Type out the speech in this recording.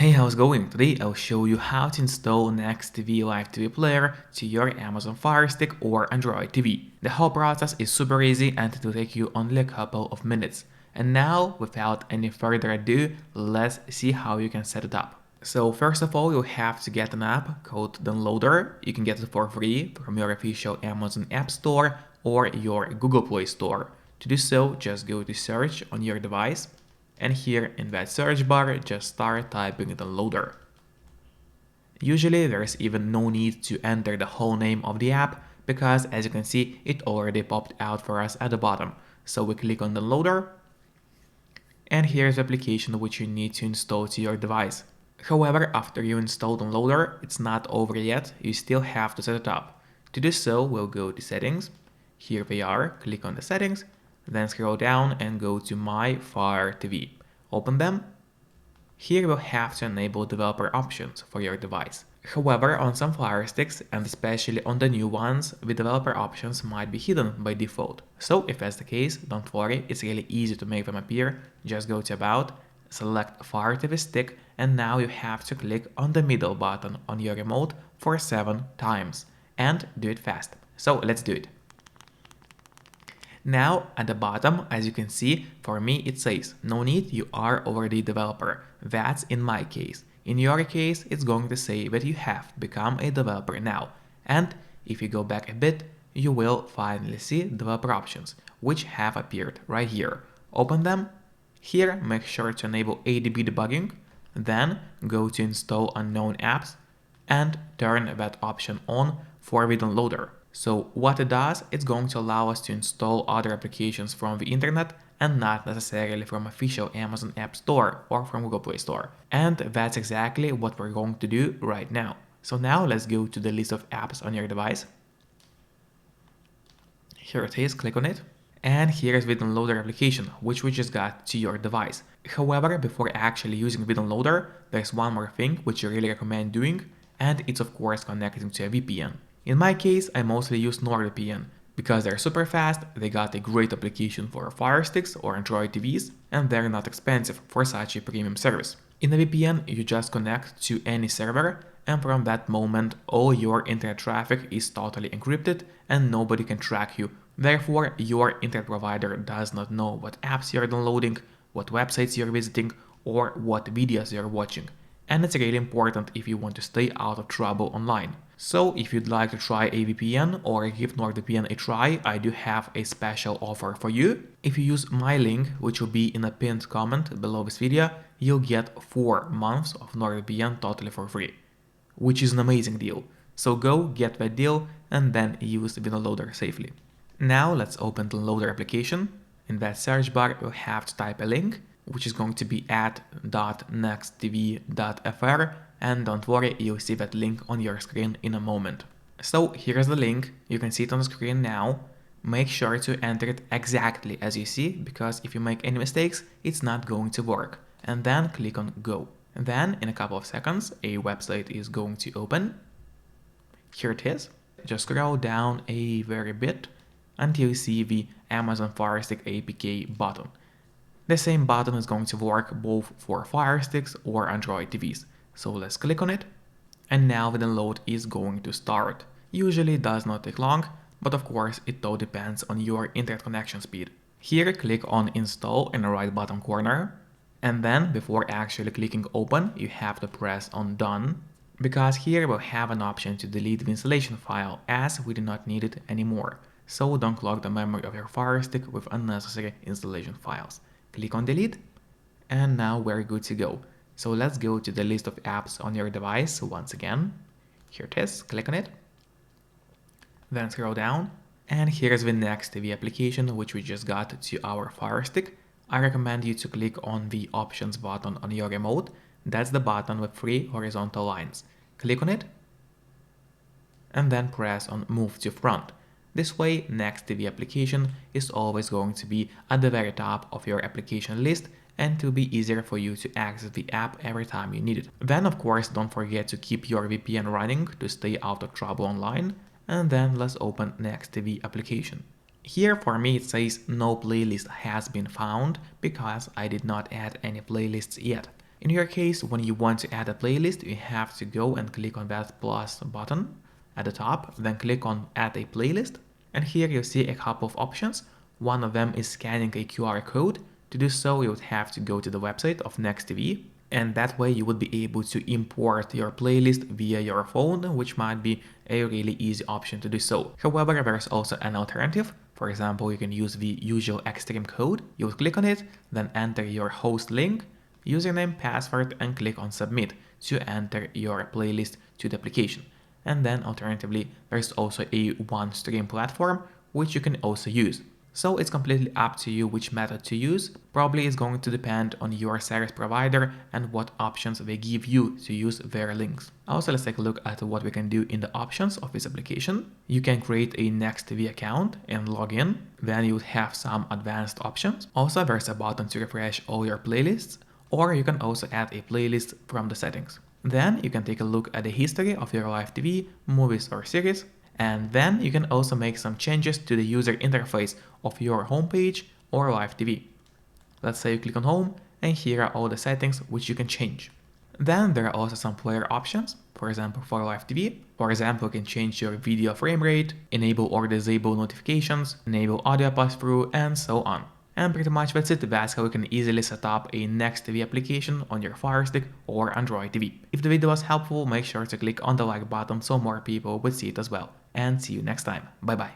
Hey, how's it going? Today I'll show you how to install NexTV Live TV player to your Amazon Firestick or Android TV. The whole process is super easy and it will take you only a couple of minutes. And now, without any further ado, let's see how you can set it up. So first of all, you'll have to get an app called Downloader. You can get it for free from your official Amazon App Store or your Google Play Store. To do so, just go to search on your device. And here in that search bar, just start typing Downloader. Usually there's even no need to enter the whole name of the app because as you can see, it already popped out for us at the bottom. So we click on Downloader and here's the application which you need to install to your device. However, after you install Downloader, it's not over yet, you still have to set it up. To do so, we'll go to Settings, here we are, click on the Settings, then scroll down and go to My Fire TV. Open them. Here we'll have to enable developer options for your device. However, on some Fire Sticks, and especially on the new ones, the developer options might be hidden by default. So if that's the case, don't worry, it's really easy to make them appear. Just go to About, select Fire TV Stick, and now you have to click on the middle button on your remote for 7 times. And do it fast. So let's do it. Now at the bottom, as you can see, for me it says, no need, you are already a developer. That's in my case. In your case, it's going to say that you have become a developer now. And if you go back a bit, you will finally see developer options, which have appeared right here. Open them. Here, make sure to enable ADB debugging. Then go to install unknown apps and turn that option on for the downloader. So what it does, it's going to allow us to install other applications from the internet and not necessarily from official Amazon App Store or from Google Play Store. And that's exactly what we're going to do right now. So now let's go to the list of apps on your device. Here it is, click on it. And here's the downloader application, which we just got to your device. However, before actually using the downloader, there's one more thing which I really recommend doing, and it's of course connecting to a VPN. In my case, I mostly use NordVPN because they're super fast, they got a great application for Fire Sticks or Android TVs, and they're not expensive for such a premium service. In a VPN, you just connect to any server, and from that moment, all your internet traffic is totally encrypted and nobody can track you. Therefore, your internet provider does not know what apps you're downloading, what websites you're visiting, or what videos you're watching. And it's really important if you want to stay out of trouble online. So if you'd like to try a VPN or give NordVPN a try, I do have a special offer for you. If you use my link, which will be in a pinned comment below this video, you'll get 4 months of NordVPN totally for free, which is an amazing deal. So go get that deal and then use the downloader safely. Now let's open the downloader application. In that search bar, you'll have to type a link, which is going to be at.nextv.fr, and don't worry, you'll see that link on your screen in a moment. So here's the link, you can see it on the screen now. Make sure to enter it exactly as you see, because if you make any mistakes, it's not going to work. And then click on Go. And then in a couple of seconds, a website is going to open. Here it is. Just scroll down a very bit until you see the Amazon Firestick APK button. The same button is going to work both for Fire Sticks or Android TVs. So let's click on it. And now the download is going to start. Usually it does not take long, but of course it all depends on your internet connection speed. Here click on Install in the right bottom corner. And then before actually clicking Open, you have to press on Done, because here we'll have an option to delete the installation file as we do not need it anymore. So don't clog the memory of your Fire Stick with unnecessary installation files. Click on Delete, and now we're good to go. So let's go to the list of apps on your device once again. Here it is, click on it. Then scroll down, and here's the NexTV application which we just got to our Fire Stick. I recommend you to click on the Options button on your remote. That's the button with 3 horizontal lines. Click on it, and then press on Move to Front. This way, NexTV application is always going to be at the very top of your application list and to be easier for you to access the app every time you need it. Then of course, don't forget to keep your VPN running to stay out of trouble online. And then let's open NexTV application. Here for me it says no playlist has been found because I did not add any playlists yet. In your case, when you want to add a playlist, you have to go and click on that plus button at the top, then click on add a playlist. And here you see a couple of options. One of them is scanning a QR code. To do so, you would have to go to the website of NexTV, and that way you would be able to import your playlist via your phone, which might be a really easy option to do so. However, there's also an alternative. For example, you can use the usual Extreme code. You would click on it, then enter your host link, username, password, and click on submit to enter your playlist to the application. And then alternatively, there's also a one-stream platform, which you can also use. So it's completely up to you which method to use. Probably it's going to depend on your service provider and what options they give you to use their links. Also, let's take a look at what we can do in the options of this application. You can create a NexTV account and log in. Then you would have some advanced options. Also, there's a button to refresh all your playlists, or you can also add a playlist from the settings. Then you can take a look at the history of your live TV, movies or series. And then you can also make some changes to the user interface of your homepage or live TV. Let's say you click on home, and here are all the settings which you can change. Then there are also some player options, for example for live TV. For example, you can change your video frame rate, enable or disable notifications, enable audio pass-through, and so on. And pretty much that's it. That's how you can easily set up a NexTV application on your Firestick or Android TV. If the video was helpful, make sure to click on the like button so more people would see it as well. And see you next time. Bye bye.